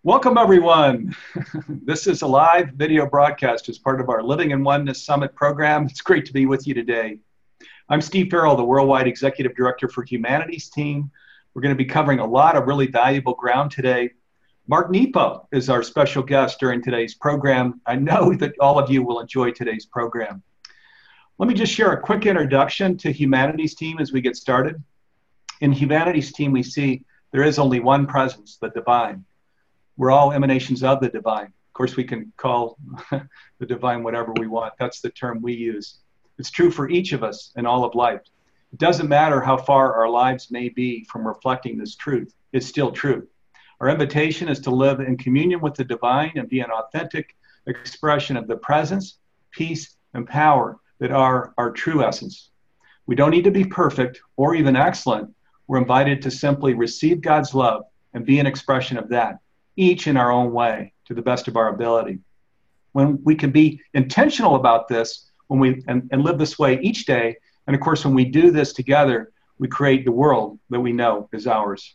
Welcome, everyone. This is a live video broadcast as part of our Living in Oneness Summit program. It's great to be with you today. I'm Steve Farrell, the Worldwide Executive Director for Humanities Team. We're going to be covering a lot of really valuable ground today. Mark Nepo is our special guest during today's program. I know that all of you will enjoy today's program. Let me just share a quick introduction to Humanities Team as we get started. In Humanities Team, we see there is only one presence, the divine. We're all emanations of the divine. Of course, we can call the divine whatever we want. That's the term we use. It's true for each of us in all of life. It doesn't matter how far our lives may be from reflecting this truth. It's still true. Our invitation is to live in communion with the divine and be an authentic expression of the presence, peace, and power that are our true essence. We don't need to be perfect or even excellent. We're invited to simply receive God's love and be an expression of that, each in our own way, to the best of our ability. When we can be intentional about this, and live this way each day, and of course, when we do this together, we create the world that we know is ours.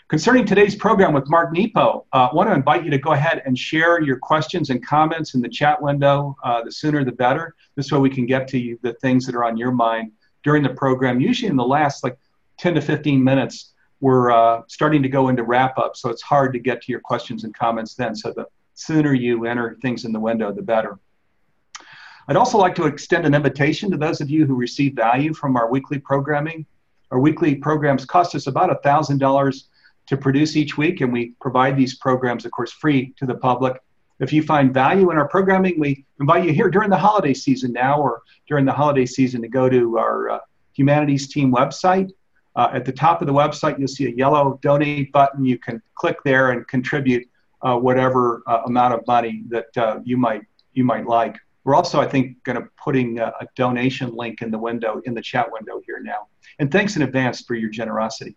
Concerning today's program with Mark Nepo, I want to invite you to go ahead and share your questions and comments in the chat window. The sooner the better. This way we can get to the things that are on your mind during the program. Usually in the last 10 to 15 minutes, we're starting to go into wrap up, so it's hard to get to your questions and comments then. So the sooner you enter things in the window, the better. I'd also like to extend an invitation to those of you who receive value from our weekly programming. Our weekly programs cost us about $1,000 to produce each week, and we provide these programs, of course, free to the public. If you find value in our programming, we invite you here during the holiday season now, or during the holiday season, to go to our Humanities Team website. At the top of the website, you'll see a yellow donate button. You can click there and contribute whatever amount of money that you might like. We're also, I think, going to putting a donation link in the chat window here now. And thanks in advance for your generosity.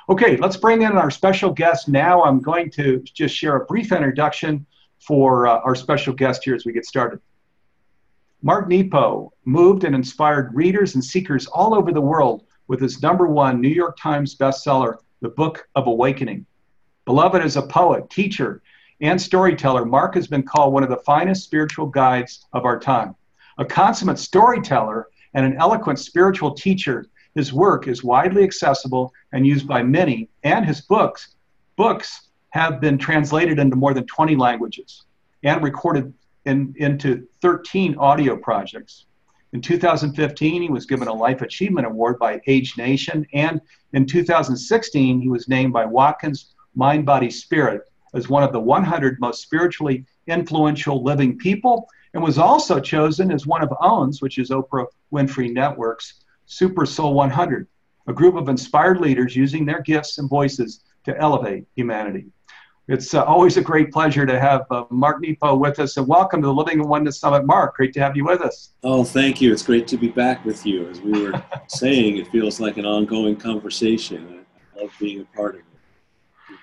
Okay, let's bring in our special guest now. I'm going to just share a brief introduction for our special guest here as we get started. Mark Nepo moved and inspired readers and seekers all over the world with his #1 New York Times bestseller, The Book of Awakening. Beloved as a poet, teacher, and storyteller, Mark has been called one of the finest spiritual guides of our time. A consummate storyteller and an eloquent spiritual teacher, his work is widely accessible and used by many, and his books have been translated into more than 20 languages and recorded into 13 audio projects. In 2015, he was given a Life Achievement Award by AgeNation, and in 2016, he was named by Watkins Mind, Body, Spirit as one of the 100 most spiritually influential living people, and was also chosen as one of OWN's, which is Oprah Winfrey Network's, SuperSoul 100, a group of inspired leaders using their gifts and voices to elevate humanity. It's always a great pleasure to have Mark Nepo with us, and welcome to the Living in Oneness Summit. Mark, great to have you with us. Oh, thank you. It's great to be back with you. As we were saying, it feels like an ongoing conversation. I love being a part of it.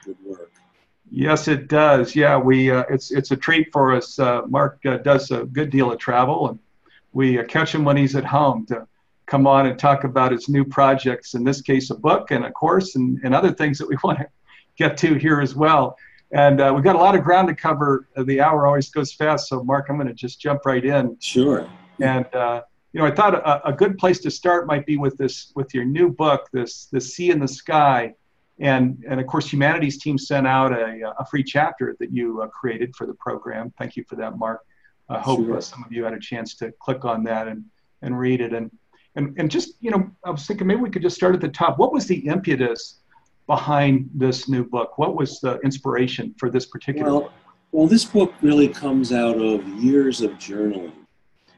Good work. Yes, it does. Yeah, it's a treat for us. Mark does a good deal of travel, and we catch him when he's at home to come on and talk about his new projects, in this case, a book and a course and other things that we want to get to here as well. And we've got a lot of ground to cover. The hour always goes fast. So, Mark, I'm going to just jump right in. Sure. And, I thought a good place to start might be with your new book, The Sea in the Sky. And of course, Humanities Team sent out a free chapter that you created for the program. Thank you for that, Mark. I hope Sure. Some of you had a chance to click on that and read it. And just, I was thinking maybe we could just start at the top. What was the impetus behind this new book? What was the inspiration for this particular book? Well, this book really comes out of years of journaling.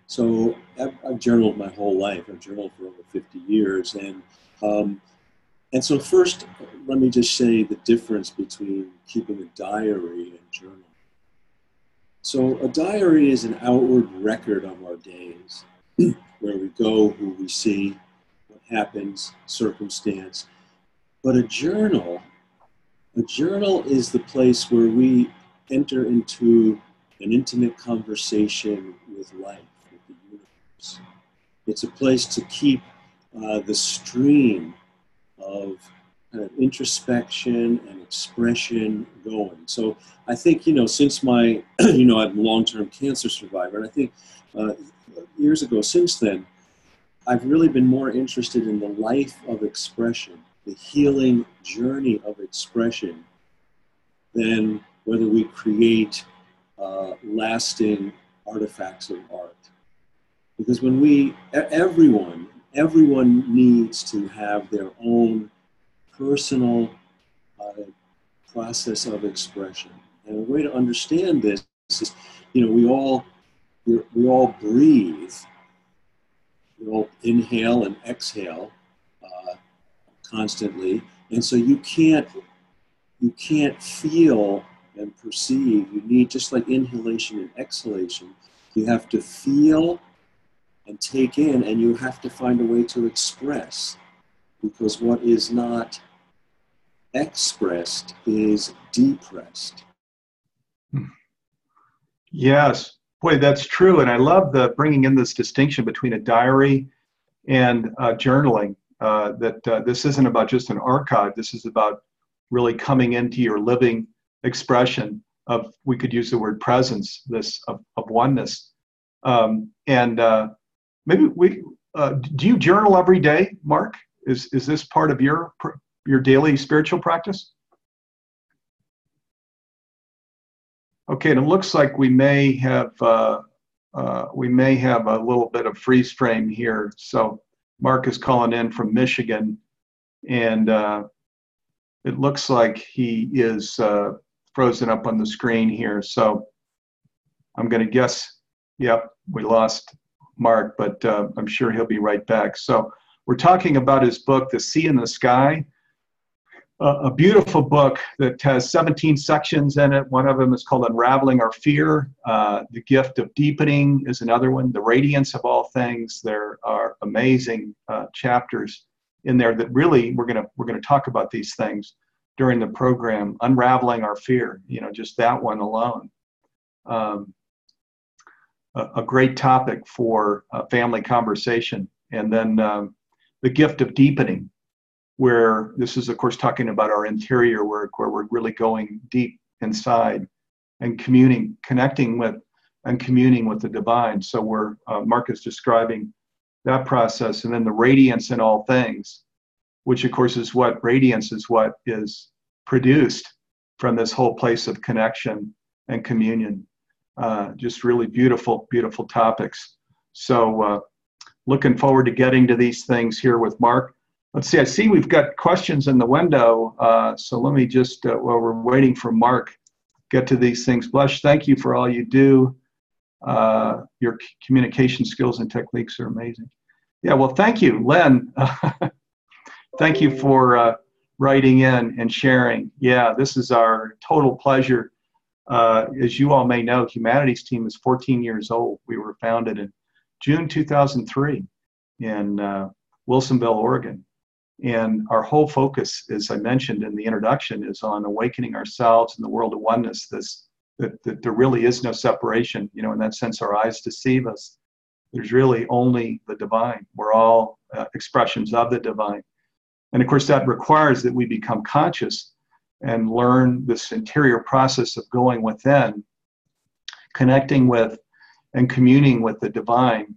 So I've journaled my whole life. I've journaled for over 50 years. And so first, let me just say the difference between keeping a diary and journaling. So a diary is an outward record of our days, where we go, who we see, what happens, circumstance. But a journal is the place where we enter into an intimate conversation with life, with the universe. It's a place to keep the stream of kind of introspection and expression going. So I think, since my, I'm a long-term cancer survivor, and I think years ago since then, I've really been more interested in the life of expression, the healing journey of expression, than whether we create lasting artifacts of art. Because when everyone needs to have their own personal process of expression. And a way to understand this is, we all breathe. We all inhale and exhale constantly, and so you can't feel and perceive. You need, just like inhalation and exhalation, you have to feel and take in, and you have to find a way to express, because what is not expressed is depressed. Yes, boy, that's true. And I love the bringing in this distinction between a diary and journaling, that this isn't about just an archive. This is about really coming into your living expression of, we could use the word presence, this of oneness. Maybe do you journal every day, Mark? Is this part of your daily spiritual practice? Okay, and it looks like we may have a little bit of freeze frame here. So Mark is calling in from Michigan, and it looks like he is frozen up on the screen here. So I'm going to guess, yep, we lost Mark, but I'm sure he'll be right back. So we're talking about his book, The Sea in the Sky, a beautiful book that has 17 sections in it. One of them is called Unraveling Our Fear. The Gift of Deepening is another one. The Radiance of All Things. There are amazing chapters in there that really we're gonna talk about these things during the program. Unraveling Our Fear. Just that one alone. A great topic for family conversation. And then The Gift of Deepening, where this is, of course, talking about our interior work, where we're really going deep inside and connecting with and communing with the divine. So Mark is describing that process. And then the radiance in all things, which, of course, is what is produced from this whole place of connection and communion. Just really beautiful, beautiful topics. So looking forward to getting to these things here with Mark. Let's see, I see we've got questions in the window. So let me just, while we're waiting for Mark, get to these things. Blush, thank you for all you do. Your communication skills and techniques are amazing. Yeah, well, thank you, Len. Thank you for writing in and sharing. Yeah, this is our total pleasure. As you all may know, Humanities Team is 14 years old. We were founded in June 2003 in Wilsonville, Oregon. And our whole focus, as I mentioned in the introduction, is on awakening ourselves in the world of oneness, that there really is no separation. In that sense, our eyes deceive us. There's really only the divine. We're all expressions of the divine. And of course, that requires that we become conscious and learn this interior process of going within, connecting with and communing with the divine,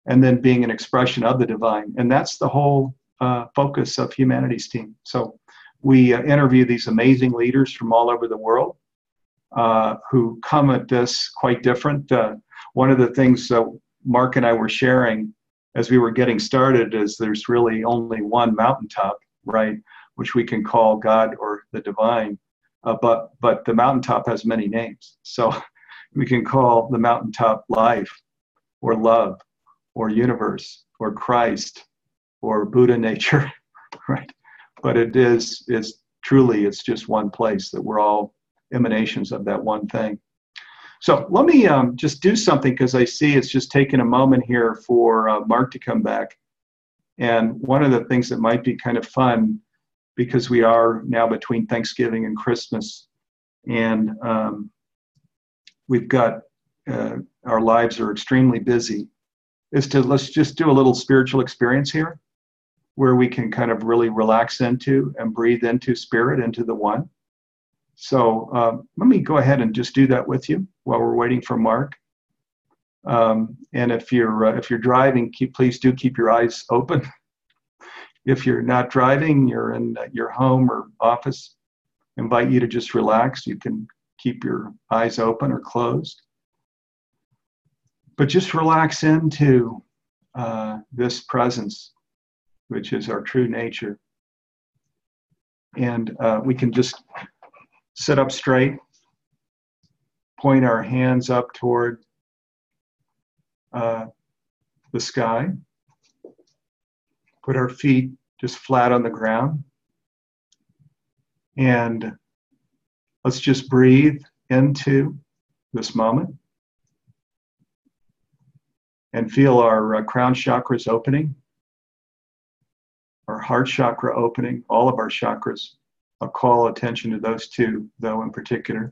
and then being an expression of the divine. And that's the whole focus of Humanities Team. So we interview these amazing leaders from all over the world who come at this quite different. One of the things Mark and I were sharing as we were getting started is there's really only one mountaintop, right, which we can call God or the divine, but the mountaintop has many names. So we can call the mountaintop life or love or universe or Christ or Buddha nature, right? But it's just one place, that we're all emanations of that one thing. So let me just do something, because I see it's just taken a moment here for Mark to come back. And one of the things that might be kind of fun, because we are now between Thanksgiving and Christmas, and we've got, our lives are extremely busy, let's just do a little spiritual experience here. where we can kind of really relax into and breathe into spirit, into the one. So let me go ahead and just do that with you while we're waiting for Mark. And if you're driving, please do keep your eyes open. If you're not driving, you're in your home or office, I invite you to just relax. You can keep your eyes open or closed. But just relax into this presence, which is our true nature. And we can just sit up straight, point our hands up toward the sky, put our feet just flat on the ground, and let's just breathe into this moment and feel our crown chakras opening, our heart chakra opening, all of our chakras. I'll call attention to those two, though, in particular.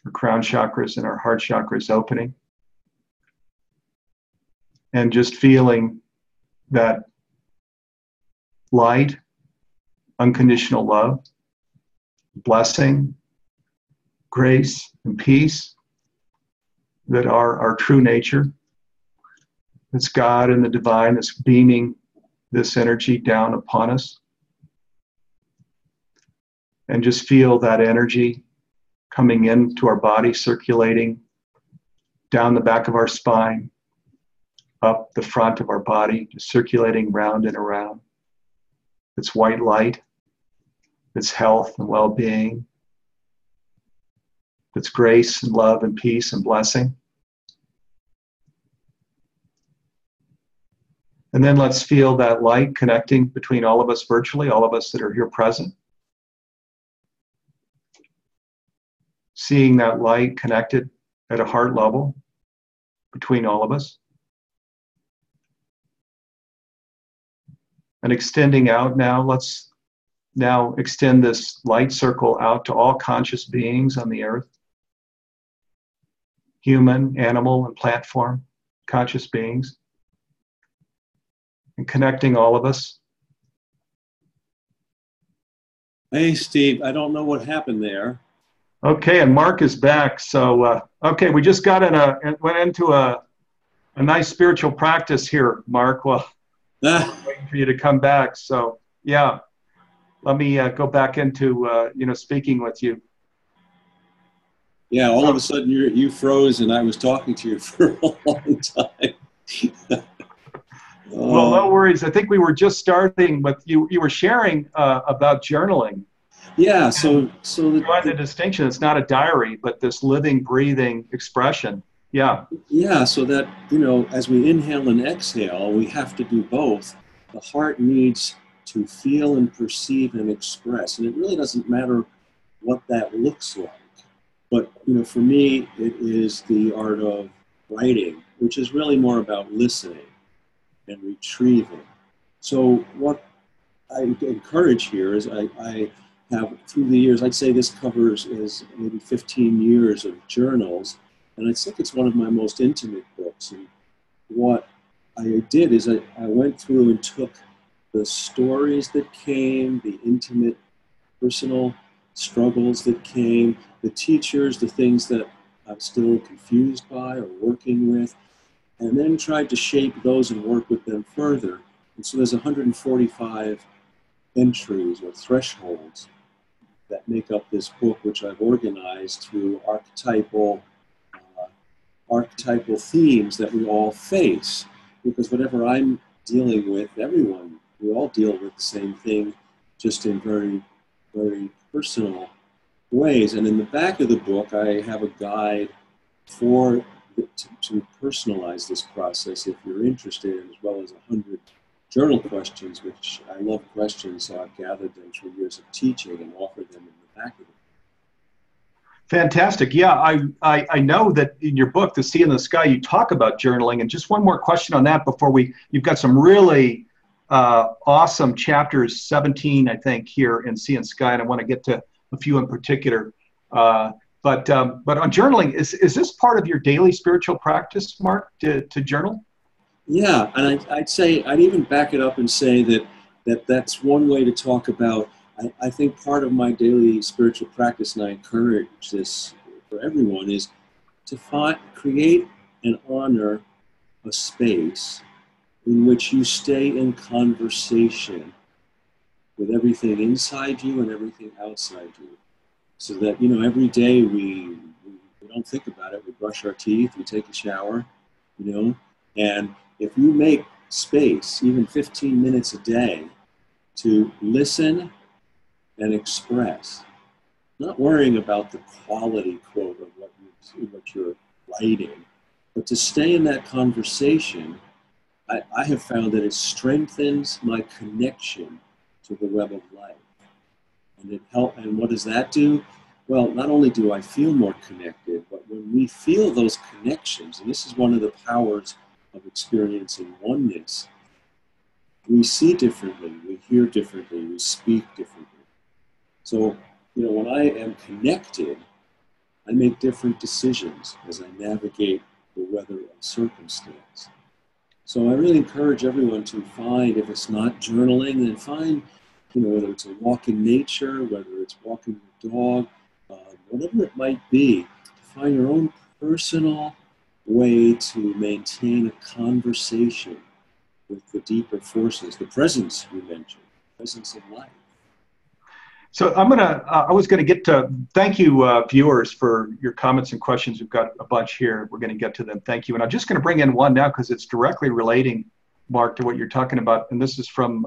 Our crown chakras and our heart chakras opening. And just feeling that light, unconditional love, blessing, grace, and peace that are our true nature. It's God and the divine that's beaming this energy down upon us. And just feel that energy coming into our body, circulating down the back of our spine, up the front of our body, just circulating round and around. It's white light. It's health and well-being. It's grace and love and peace and blessing. And then let's feel that light connecting between all of us virtually, all of us that are here present. Seeing that light connected at a heart level between all of us. And extending out now, let's now extend this light circle out to all conscious beings on the earth. Human, animal, and plant form, conscious beings. And connecting all of us. Hey, Steve, I don't know what happened there. Okay, and Mark is back. So, okay, we just went into a nice spiritual practice here, Mark. Well, waiting for you to come back. So, yeah, let me go back into speaking with you. Yeah, all of a sudden you froze, and I was talking to you for a long time. Well, no worries. I think we were just starting with you. You were sharing about journaling. Yeah, so the distinction, it's not a diary, but this living, breathing expression. Yeah. Yeah, so that, as we inhale and exhale, we have to do both. The heart needs to feel and perceive and express, and it really doesn't matter what that looks like. But, for me, it is the art of writing, which is really more about listening and retrieving. So what I encourage here is I have, through the years, I'd say this covers is maybe 15 years of journals, and I think it's one of my most intimate books. And what I did is I went through and took the stories that came, the intimate, personal struggles that came, the teachers, the things that I'm still confused by or working with, and then tried to shape those and work with them further. And so there's 145 entries or thresholds that make up this book, which I've organized through archetypal themes that we all face. Because whatever I'm dealing with, we all deal with the same thing, just in very, very personal ways. And in the back of the book, I have a guide to personalize this process if you're interested, as well as 100 journal questions, which I love questions, so I've gathered them through years of teaching and offered them in the back of it. Fantastic. Yeah, I know that in your book, The Sea in the Sky, you talk about journaling. And just one more question on that before you've got some really awesome chapters, 17, I think, here in Sea and Sky, and I want to get to a few in particular. But on journaling, is this part of your daily spiritual practice, Mark, to journal? Yeah, and I'd say, I'd even back it up and say that that's one way to talk about. I think part of my daily spiritual practice, and I encourage this for everyone, is to create and honor a space in which you stay in conversation with everything inside you and everything outside you. So that, you know, every day we don't think about it. We brush our teeth, we take a shower, you know, and if you make space, even 15 minutes a day, to listen and express, not worrying about the quality, quote, of what you're writing, but to stay in that conversation, I have found that it strengthens my connection to the web of life. And what does that do? Well, not only do I feel more connected, but when we feel those connections, and this is one of the powers of experiencing oneness, we see differently, we hear differently, we speak differently. So, you know, when I am connected, I make different decisions as I navigate the weather of circumstance. So I really encourage everyone to find, if it's not journaling, then find, you know, whether it's a walk in nature, whether it's walking your dog, whatever it might be, to find your own personal way to maintain a conversation with the deeper forces, the presence you mentioned, the presence of life. So I was gonna get to, thank you viewers for your comments and questions. We've got a bunch here. We're gonna get to them, thank you. And I'm just gonna bring in one now because it's directly relating, Mark, to what you're talking about. And this is from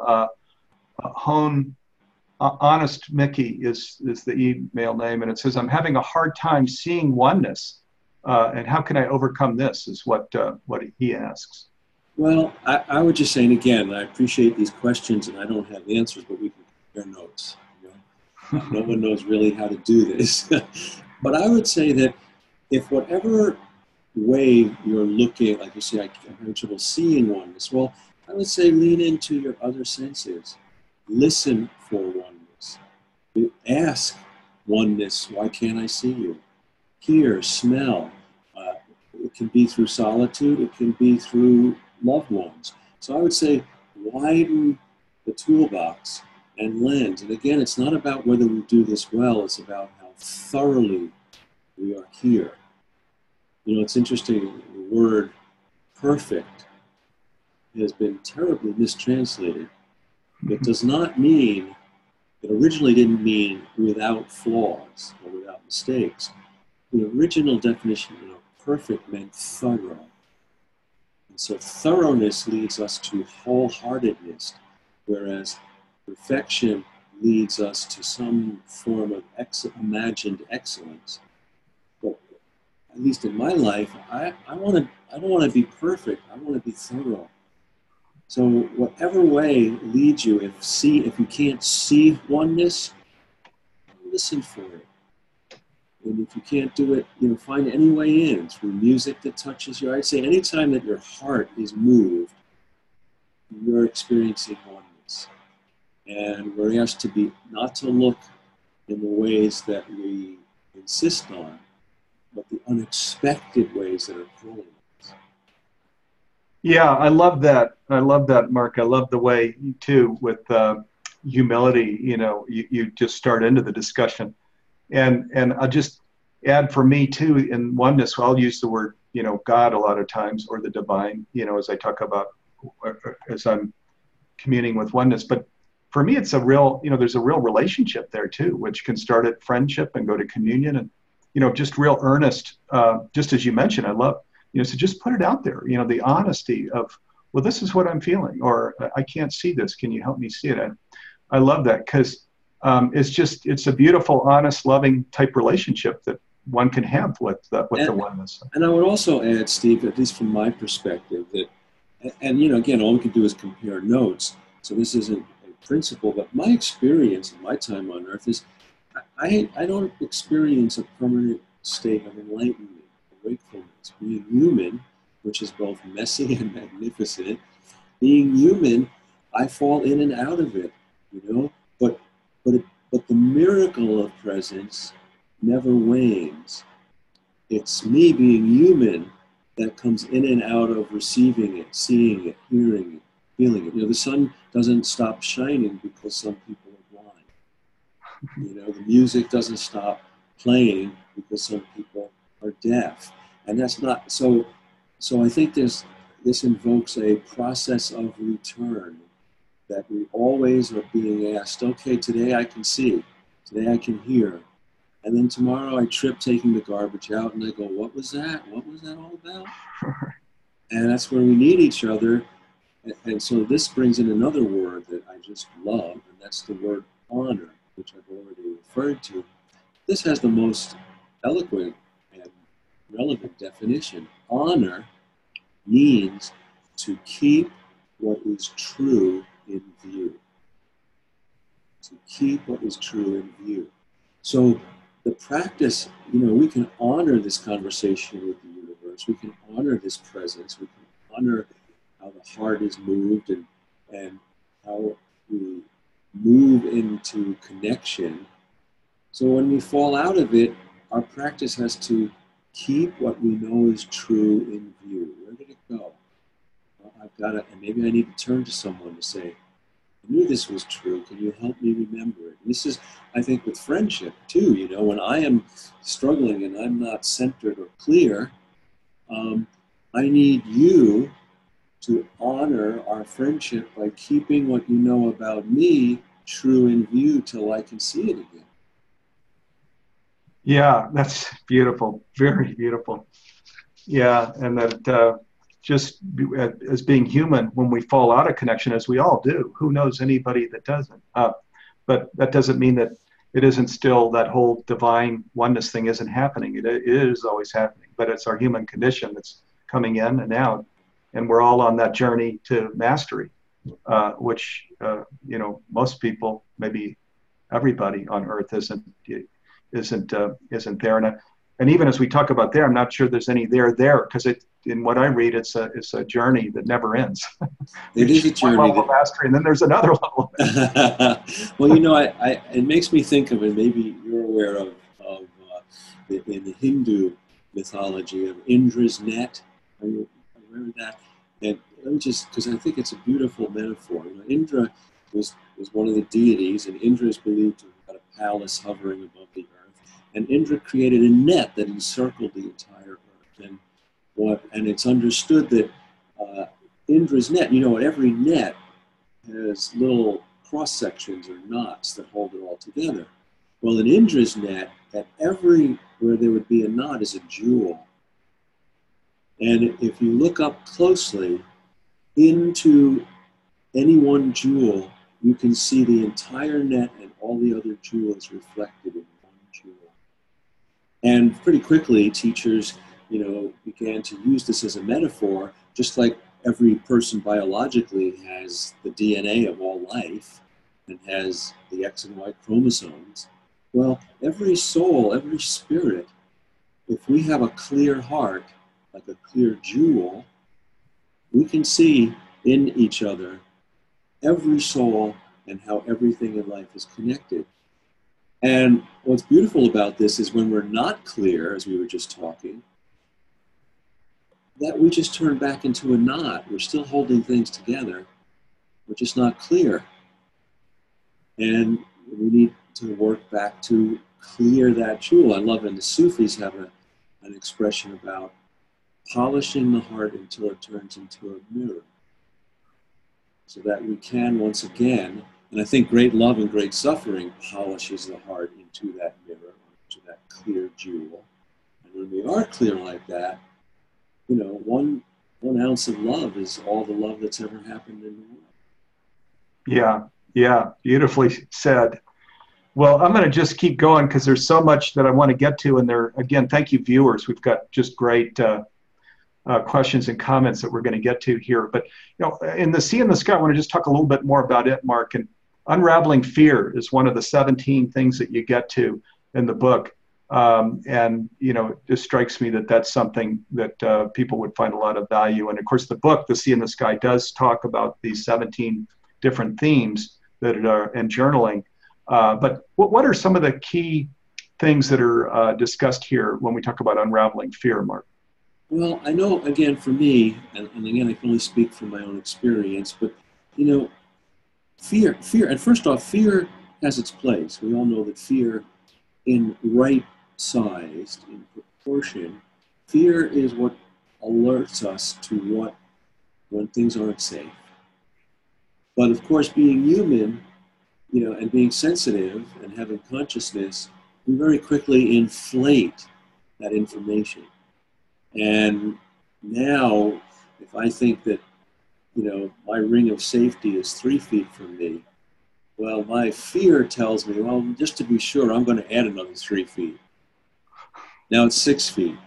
Honest Mickey is the email name. And it says, I'm having a hard time seeing oneness. And how can I overcome this is what he asks. Well, I would just say, and again, I appreciate these questions and I don't have answers, but we can compare notes. No one knows really how to do this. But I would say that if whatever way you're looking, like you say, I'm having trouble seeing oneness, well, I would say lean into your other senses. Listen for oneness. Ask oneness, why can't I see you? Hear, smell. It can be through solitude. It can be through loved ones. So I would say widen the toolbox and lens. And again, it's not about whether we do this well, it's about how thoroughly we are here. You know, it's interesting, the word perfect has been terribly mistranslated. It does not mean, it originally didn't mean without flaws or without mistakes. The original definition of perfect meant thorough. And so thoroughness leads us to wholeheartedness, whereas perfection leads us to some form of imagined excellence. But at least in my life, I don't want to be perfect. I want to be thorough. So whatever way leads you, if you can't see oneness, listen for it. And if you can't do it, you know, find any way in through music that touches you. I'd say anytime that your heart is moved, you're experiencing oneness. And we're asked to not to look in the ways that we insist on, but the unexpected ways that are calling us. Yeah, I love that. I love that, Mark. I love the way you too, with humility, you know, you just start into the discussion. And I'll just add for me too, in oneness, I'll use the word, you know, God a lot of times, or the divine, you know, as I talk about, as I'm communing with oneness. But for me, it's a real, you know, there's a real relationship there too, which can start at friendship and go to communion and, you know, just real earnest, just as you mentioned, I love, you know, so just put it out there, you know, the honesty of, well, this is what I'm feeling, or I can't see this. Can you help me see it? I love that because it's a beautiful, honest, loving type relationship that one can have with the oneness. And I would also add, Steve, at least from my perspective, that, and you know, again, all we can do is compare notes. So this isn't a principle, but my experience in my time on earth is I don't experience a permanent state of enlightenment, wakefulness. Being human, which is both messy and magnificent, being human, I fall in and out of it, you know, but the miracle of presence never wanes. It's me being human that comes in and out of receiving it, seeing it, hearing it, feeling it. You know, the sun doesn't stop shining because some people are blind. You know, the music doesn't stop playing because some people are deaf. And that's not, so I think this invokes a process of return, that we always are being asked, okay, today I can see, today I can hear. And then tomorrow I trip taking the garbage out and I go, what was that? What was that all about? And that's where we need each other. And so this brings in another word that I just love, and that's the word honor, which I've already referred to. This has the most eloquent and relevant definition. Honor means to keep what is true in view. To keep what is true in view. So the practice, you know, we can honor this conversation with the universe. We can honor this presence. We can honor how the heart is moved and how we move into connection. So when we fall out of it, our practice has to keep what we know is true in view. Where did it go? Well, I've got to, and maybe I need to turn to someone to say, I knew this was true. Can you help me remember it? And this is, I think, with friendship too. You know, when I am struggling and I'm not centered or clear, I need you to honor our friendship by keeping what you know about me true in view till I can see it again. Yeah, that's beautiful. Very beautiful. Yeah, and that as being human, when we fall out of connection, as we all do, who knows anybody that doesn't? But that doesn't mean that it isn't still, that whole divine oneness thing isn't happening. It is always happening, but it's our human condition that's coming in and out. And we're all on that journey to mastery, which, you know, most people, maybe everybody on earth isn't there. And even as we talk about there, I'm not sure there's any there, because in what I read, it's a journey that never ends. It is a journey. One level of mastery, and then there's another level. Well, you know, it makes me think of, and maybe you're aware of in the Hindu mythology of Indra's net. Are you aware of that? And let me just, because I think it's a beautiful metaphor. You know, Indra was one of the deities, and Indra is believed to have had a palace hovering above the earth. And Indra created a net that encircled the entire earth. And it's understood that Indra's net, you know, every net has little cross sections or knots that hold it all together. Well, in Indra's net, at where there would be a knot is a jewel. And if you look up closely into any one jewel, you can see the entire net and all the other jewels reflected in one jewel. And pretty quickly, teachers, you know, began to use this as a metaphor, just like every person biologically has the DNA of all life and has the X and Y chromosomes. Well, every soul, every spirit, if we have a clear heart, like a clear jewel, we can see in each other every soul and how everything in life is connected. And what's beautiful about this is when we're not clear, as we were just talking, that we just turn back into a knot. We're still holding things together. We're just not clear. And we need to work back to clear that jewel. I love, and the Sufis have an expression about polishing the heart until it turns into a mirror. So that we can once again, and I think great love and great suffering polishes the heart into that mirror, into that clear jewel. And when we are clear like that, you know, one ounce of love is all the love that's ever happened in the world. Yeah, beautifully said. Well, I'm going to just keep going because there's so much that I want to get to. And there, again, thank you, viewers. We've got just great questions and comments that we're going to get to here. But, you know, in the Sea in the Sky, I want to just talk a little bit more about it, Mark. And unraveling fear is one of the 17 things that you get to in the book. And, you know, it just strikes me that that's something that people would find a lot of value. And of course, the book, The Sea in the Sky, does talk about these 17 different themes that are in journaling. But what are some of the key things that are discussed here when we talk about unraveling fear, Mark? Well, I know, again, for me, and again, I can only speak from my own experience, but you know, fear, and first off, fear has its place. We all know that fear, in right sized, in proportion, fear is what alerts us to when things aren't safe. But of course, being human, and being sensitive and having consciousness, we very quickly inflate that information. And now, if I think that, my ring of safety is 3 feet from me, well, my fear tells me, well, just to be sure, I'm going to add another 3 feet. Now it's 6 feet.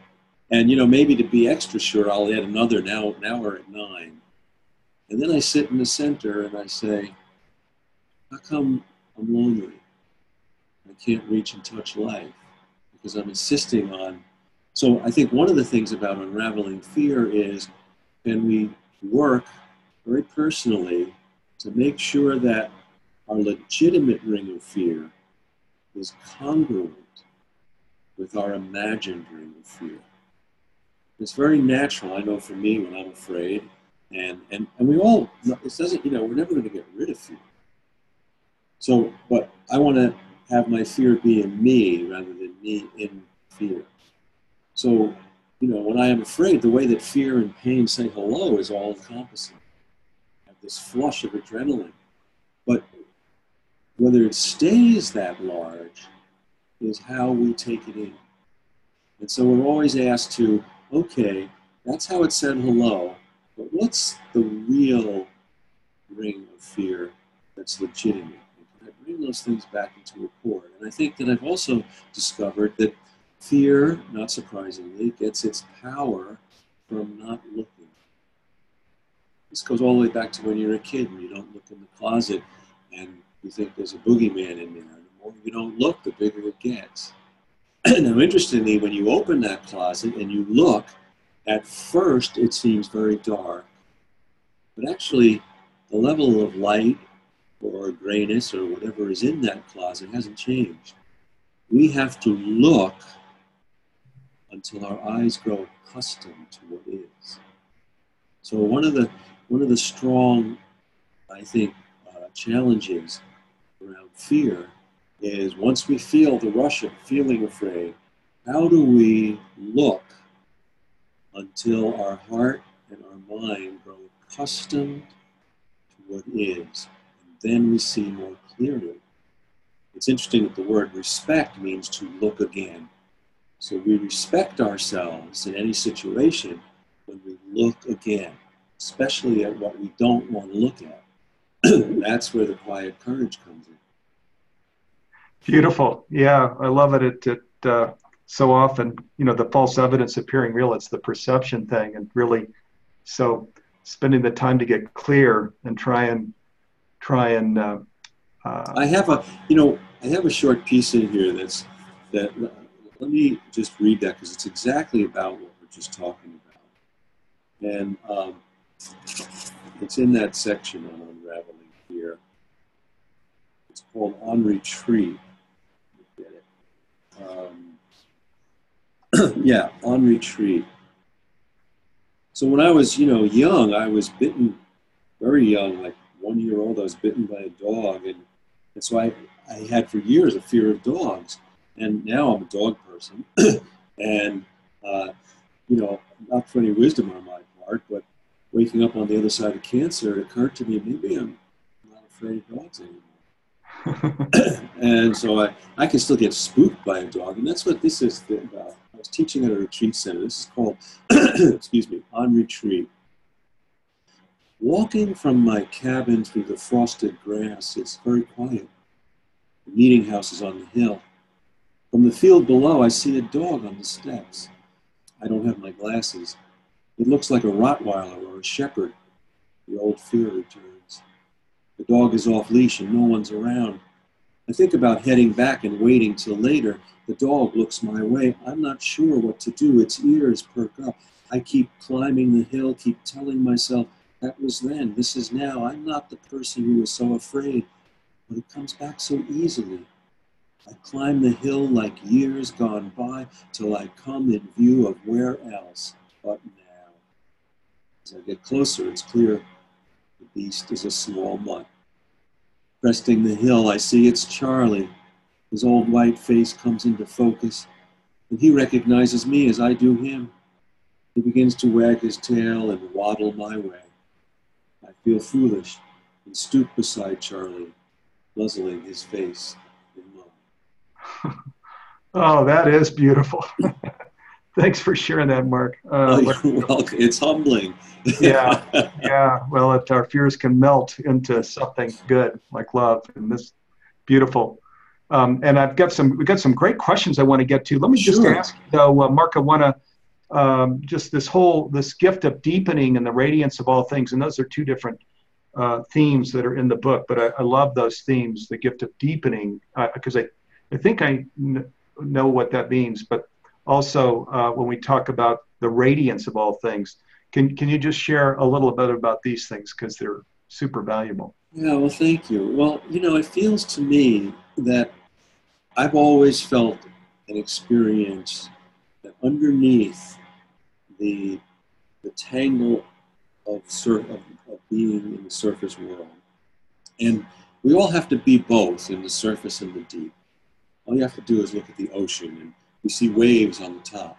And, maybe to be extra sure, I'll add another. Now we're at 9. And then I sit in the center and I say, how come I'm lonely? I can't reach and touch life because I'm insisting on. So I think one of the things about unraveling fear is, can we work very personally to make sure that our legitimate ring of fear is congruent with our imagined ring of fear. It's very natural, I know for me, when I'm afraid, and we all, it doesn't, we're never going to get rid of fear. So, but I want to have my fear be in me rather than me in fear. So, when I am afraid, the way that fear and pain say hello is all encompassing. I have this flush of adrenaline. But whether it stays that large is how we take it in. And so we're always asked to, okay, that's how it said hello, but what's the real ring of fear that's legitimate? And can I bring those things back into rapport? And I think that I've also discovered that fear, not surprisingly, gets its power from not looking. This goes all the way back to when you're a kid and you don't look in the closet and you think there's a boogeyman in there. And the more you don't look, the bigger it gets. Now, interestingly, when you open that closet and you look, at first it seems very dark. But actually, the level of light or grayness or whatever is in that closet hasn't changed. We have to look until our eyes grow accustomed to what is. So one of the strong, I think, challenges around fear is once we feel the rush of feeling afraid, how do we look until our heart and our mind grow accustomed to what is, and then we see more clearly. It's interesting that the word respect means to look again. So we respect ourselves in any situation when we look again, especially at what we don't want to look at. That's where the quiet courage comes in. Beautiful. Yeah, I love it. It so often, the false evidence appearing real, it's the perception thing. And really, so spending the time to get clear and try and I have a short piece in here that let me just read that because it's exactly about what we're just talking about. And it's in that section on unraveling fear. It's called On Retreat. You get it. Yeah, On Retreat. So when I was, young, I was bitten very young, like 1 year old, I was bitten by a dog. And so I had for years a fear of dogs. And now I'm a dog person. And, not for any wisdom on my part, but waking up on the other side of cancer, it occurred to me, maybe I'm not afraid of dogs anymore. And so I can still get spooked by a dog. And that's what this is about. I was teaching at a retreat center. This is called, excuse me, On Retreat. Walking from my cabin through the frosted grass, it's very quiet. The meeting house is on the hill. From the field below, I see a dog on the steps. I don't have my glasses. It looks like a Rottweiler or a shepherd. The old fear returns. The dog is off leash and no one's around. I think about heading back and waiting till later. The dog looks my way. I'm not sure what to do. Its ears perk up. I keep climbing the hill, keep telling myself, that was then, this is now. I'm not the person who was so afraid, but it comes back so easily. I climb the hill like years gone by till I come in view of where else but now. As I get closer, it's clear the beast is a small mutt. Cresting the hill, I see it's Charlie. His old white face comes into focus, and he recognizes me as I do him. He begins to wag his tail and waddle my way. I feel foolish and stoop beside Charlie, nuzzling his face in mine. Oh, that is beautiful. Thanks for sharing that, Mark. You're welcome. It's humbling. Yeah, yeah. Well, our fears can melt into something good like love, and this beautiful. And we've got some great questions I want to get to. Let me just ask you though, Mark. I want to just this gift of deepening and the radiance of all things, and those are two different themes that are in the book. But I love those themes, the gift of deepening, because I think I know what that means, but also when we talk about the radiance of all things, can you just share a little bit about these things, because they're super valuable? Yeah, well, thank you. Well, it feels to me that I've always felt and experienced that underneath the tangle of being in the surface world, and we all have to be both in the surface and the deep. All you have to do is look at the ocean, and we see waves on the top.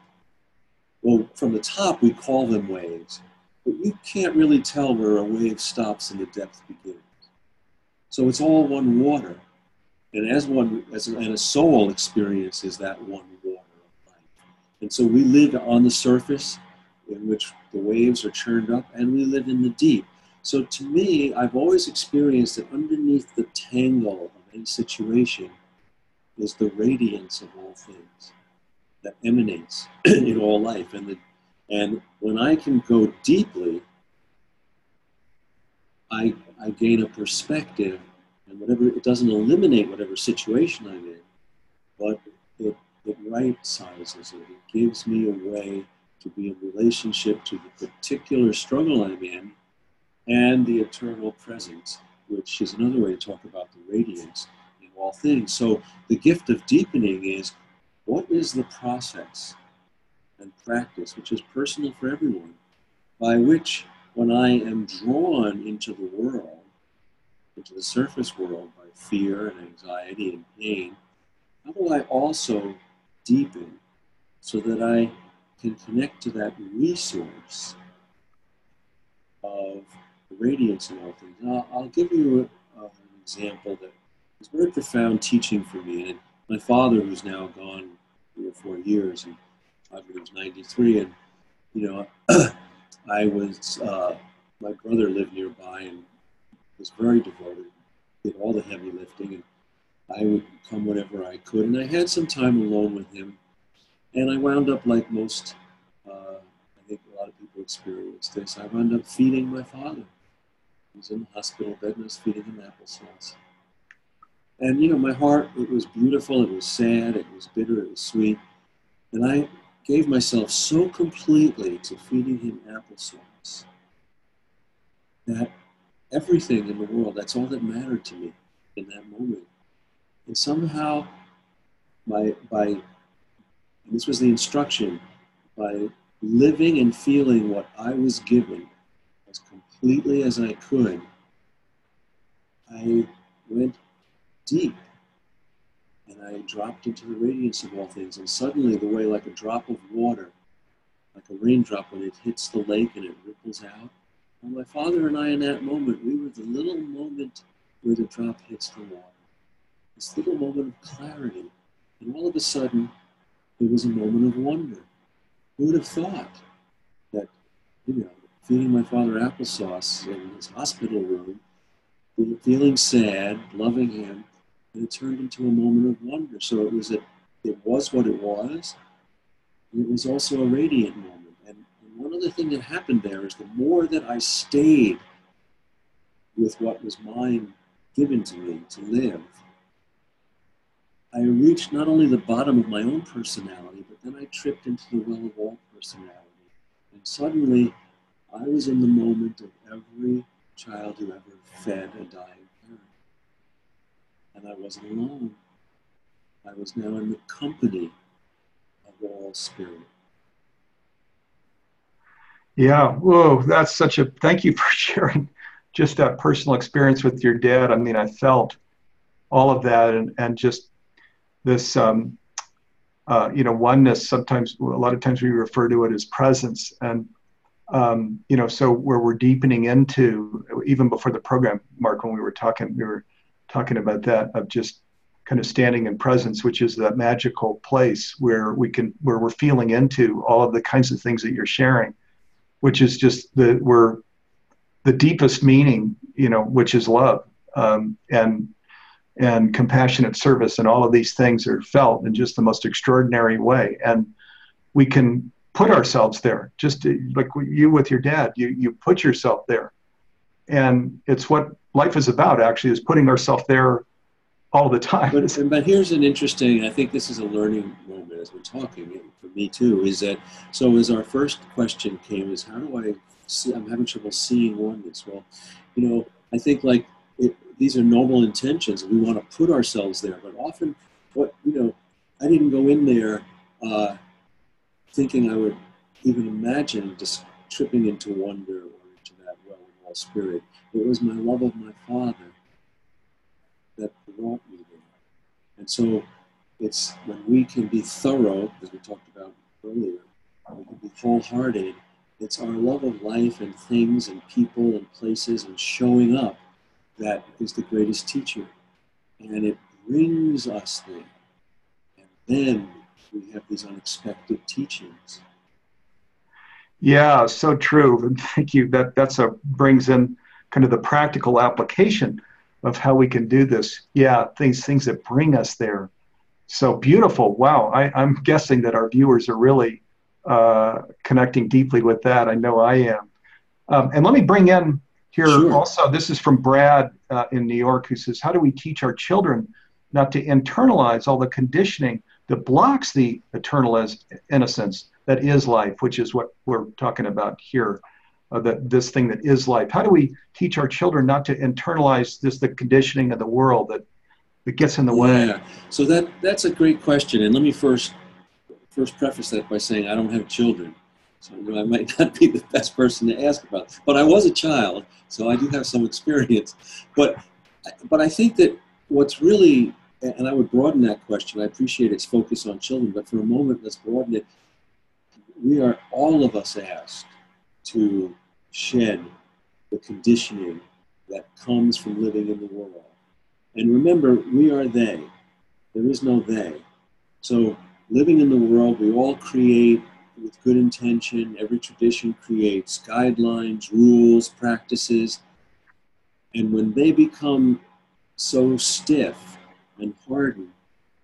Well, from the top, we call them waves, but you can't really tell where a wave stops and the depth begins. So it's all one water, and a soul experiences that one water of life. And so we live on the surface, in which the waves are churned up, and we live in the deep. So to me, I've always experienced that underneath the tangle of any situation is the radiance of all things that emanates in all life. And when I can go deeply, I gain a perspective, and it doesn't eliminate whatever situation I'm in, but it right sizes it. It gives me a way to be in relationship to the particular struggle I'm in and the eternal presence, which is another way to talk about the radiance in all things. So the gift of deepening is, what is the process and practice, which is personal for everyone, by which when I am drawn into the world, into the surface world by fear and anxiety and pain, how do I also deepen so that I can connect to that resource of the radiance in all things? I'll give you an example that was very profound teaching for me. And my father, who's now gone 3 or 4 years, and I was 93, and I was, my brother lived nearby and was very devoted, did all the heavy lifting, and I would come whenever I could. And I had some time alone with him, and I wound up, like most, I think a lot of people experience this, I wound up feeding my father. He was in the hospital bed, and I was feeding him applesauce. And, my heart, it was beautiful, it was sad, it was bitter, it was sweet. And I gave myself so completely to feeding him applesauce that everything in the world, that's all that mattered to me in that moment. And somehow, and this was the instruction, by living and feeling what I was given as completely as I could, I went deep, and I dropped into the radiance of all things. And suddenly, the way like a drop of water, like a raindrop when it hits the lake and it ripples out, well, my father and I in that moment, we were the little moment where the drop hits the water. This little moment of clarity. And all of a sudden, it was a moment of wonder. Who would have thought that, feeding my father applesauce in his hospital room, feeling sad, loving him, and it turned into a moment of wonder. So it was what it was, and it was also a radiant moment. And one other thing that happened there is the more that I stayed with what was mine, given to me to live, I reached not only the bottom of my own personality, but then I tripped into the well of all personality. And suddenly, I was in the moment of every child who ever fed a dying parent. And I wasn't alone. I was now in the company of all spirit. Yeah. Whoa, thank you for sharing just that personal experience with your dad, I mean, I felt all of that, and just this, oneness. Sometimes, a lot of times we refer to it as presence. And, so where we're deepening into, even before the program, Mark, when we were talking about that, of just kind of standing in presence, which is that magical place where we're feeling into all of the kinds of things that you're sharing, which is just the deepest meaning, which is love, and compassionate service, and all of these things are felt in just the most extraordinary way. And we can put ourselves there, just like you with your dad, you put yourself there. And it's what life is about, actually, is putting ourselves there all the time. But here's an interesting, I think this is a learning moment as we're talking, for me too, is that, so as our first question came, is how do I see, I'm having trouble seeing oneness. Well, I think these are noble intentions, and we want to put ourselves there, but often, I didn't go in there thinking I would even imagine just tripping into wonder or into that well of all spirit. It was my love of my Father that brought me there. And so it's when we can be thorough, as we talked about earlier, we can be wholehearted. It's our love of life and things and people and places and showing up that is the greatest teacher. And it brings us there. And then we have these unexpected teachings. Yeah, so true. And thank you. That's brings in kind of the practical application of how we can do this. Yeah, things that bring us there. So beautiful. Wow. I'm guessing that our viewers are really connecting deeply with that. I know I am. And let me bring in here also, this is from Brad in New York, who says, how do we teach our children not to internalize all the conditioning that blocks the eternal innocence that is life, which is what we're talking about here, this thing that is life? How do we teach our children not to internalize the conditioning of the world that gets in the way? Yeah, so that's a great question. And let me first preface that by saying I don't have children. So I might not be the best person to ask about it. But I was a child, so I do have some experience. But I think that what's really, and I would broaden that question, I appreciate its focus on children, but for a moment, let's broaden it. We are, all of us, asked to shed the conditioning that comes from living in the world. And remember, we are they. There is no they. So living in the world, we all create with good intention. Every tradition creates guidelines, rules, practices. And when they become so stiff and hardened,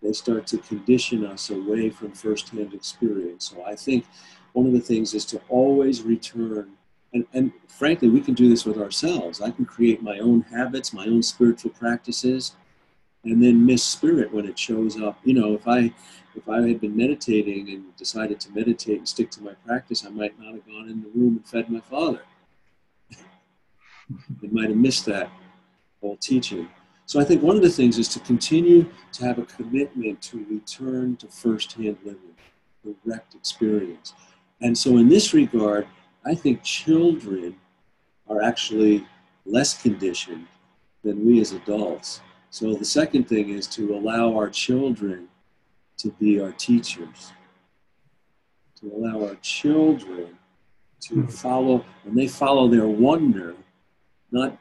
they start to condition us away from firsthand experience. So I think one of the things is to always return, and frankly, we can do this with ourselves. I can create my own habits, my own spiritual practices, and then miss spirit when it shows up. If I had been meditating and decided to meditate and stick to my practice, I might not have gone in the room and fed my father. I might have missed that whole teaching. So I think one of the things is to continue to have a commitment to return to firsthand living, direct experience. And so in this regard, I think children are actually less conditioned than we as adults. So the second thing is to allow our children to be our teachers, to allow our children to follow, when they follow their wonder, not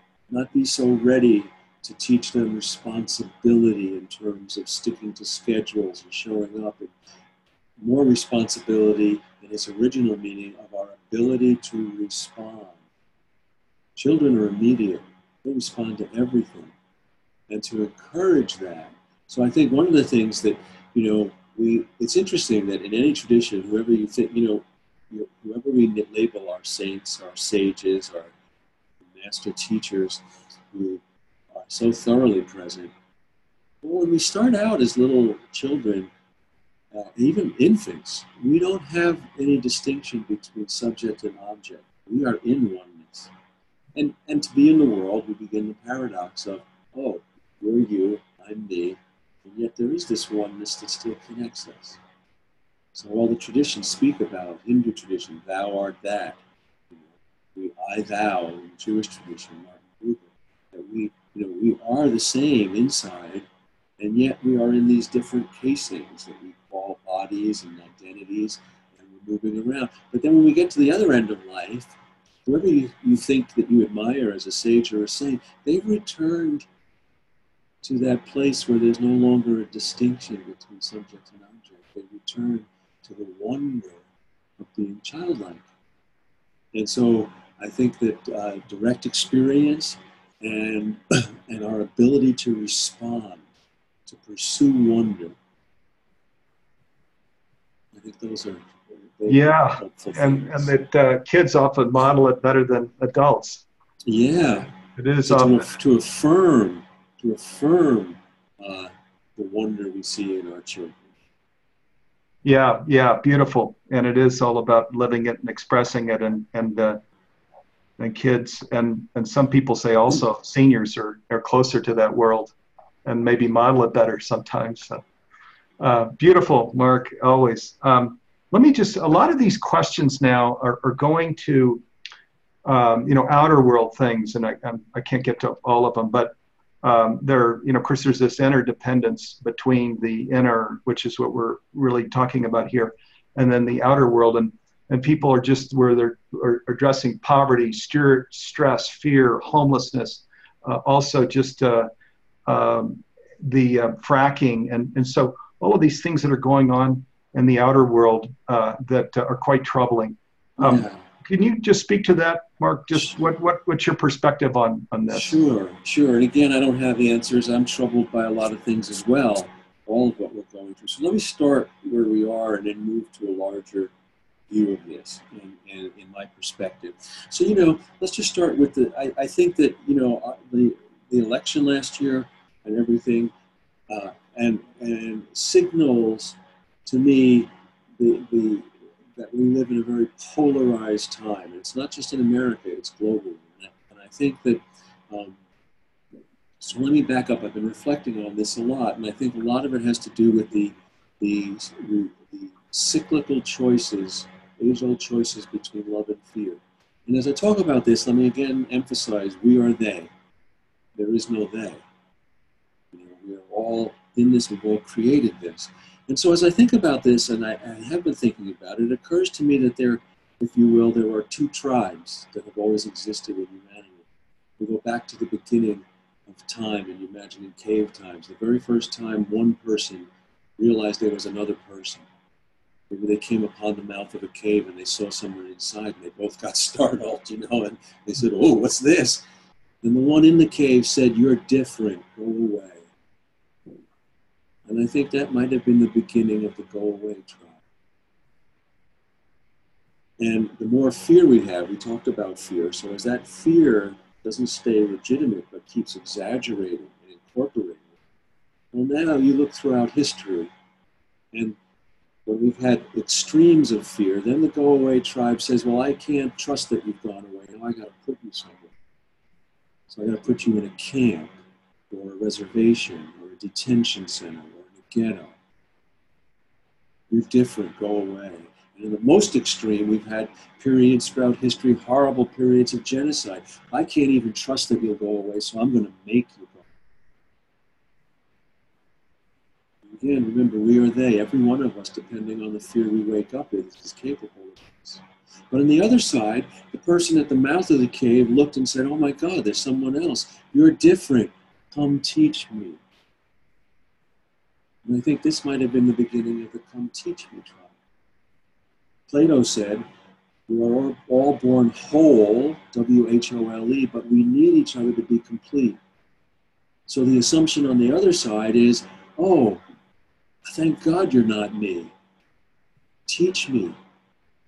be so ready to teach them responsibility in terms of sticking to schedules and showing up, and more responsibility in its original meaning of our ability to respond. Children are immediate. They respond to everything. And to encourage that. So I think one of the things that, it's interesting that in any tradition, whoever you think, whoever we label our saints, our sages, our master teachers who are so thoroughly present, well, when we start out as little children, even infants, we don't have any distinction between subject and object. We are in oneness. And to be in the world, we begin the paradox of, oh, you're you, I'm me, and yet there is this oneness that still connects us. So all the traditions speak about, Hindu tradition, thou art that. I, thou, in Jewish tradition, Mark we are the same inside, and yet we are in these different casings that we call bodies and identities, and we're moving around. But then when we get to the other end of life, whoever you think that you admire as a sage or a saint, they've returned to that place where there's no longer a distinction between subject and object. They return to the wonder of being childlike. And so I think that direct experience and our ability to respond, to pursue wonder, I think those are helpful and things. that kids often model it better than adults. Yeah, it is so to affirm the wonder we see in our children. Yeah, beautiful. And it is all about living it and expressing it, and kids and some people say also seniors are closer to that world and maybe model it better sometimes. So, beautiful, Mark, always. Let me just, a lot of these questions now are going to, outer world things, and I can't get to all of them, but there, of course, there's this interdependence between the inner, which is what we're really talking about here, and then the outer world. And people are just where they're addressing poverty, stress, fear, homelessness, also just the fracking. And so all of these things that are going on in the outer world that are quite troubling. Can you just speak to that, Mark? Just what's your perspective on this? Sure. And again, I don't have answers. I'm troubled by a lot of things as well, all of what we're going through. So let me start where we are and then move to a larger view of this and in my perspective. So, let's just start with I think that, the election last year and everything and signals to me that we live in a very polarized time. And it's not just in America, it's global. And I think that, so let me back up. I've been reflecting on this a lot, and I think a lot of it has to do with the cyclical choices, age-old choices between love and fear. And as I talk about this, let me again emphasize, we are they. There is no they. We are all in this, we've all created this. And so as I think about this, and I have been thinking about it, it occurs to me that there, if you will, there are two tribes that have always existed in humanity. We go back to the beginning of time and you imagine in cave times. The very first time one person realized there was another person. Maybe they came upon the mouth of a cave and they saw someone inside and they both got startled, and they said, "Oh, what's this?" And the one in the cave said, "You're different, go away." And I think that might have been the beginning of the go away tribe. And the more fear we have, we talked about fear, so as that fear doesn't stay legitimate but keeps exaggerating and incorporating, well, now you look throughout history, and when we've had extremes of fear, then the go away tribe says, well, I can't trust that you've gone away, now I got to put you somewhere. So I got to put you in a camp or a reservation or a detention center or in a ghetto. You're different, go away. And in the most extreme, we've had periods throughout history, horrible periods of genocide. I can't even trust that you'll go away, so I'm going to make you go. Again, remember, we are they. Every one of us, depending on the fear we wake up in, is capable of this. But on the other side, the person at the mouth of the cave looked and said, oh my God, there's someone else. You're different. Come teach me. And I think this might have been the beginning of the come teach me tribe. Plato said, we are all born whole, W-H-O-L-E, but we need each other to be complete. So the assumption on the other side is, oh, thank God you're not me. Teach me.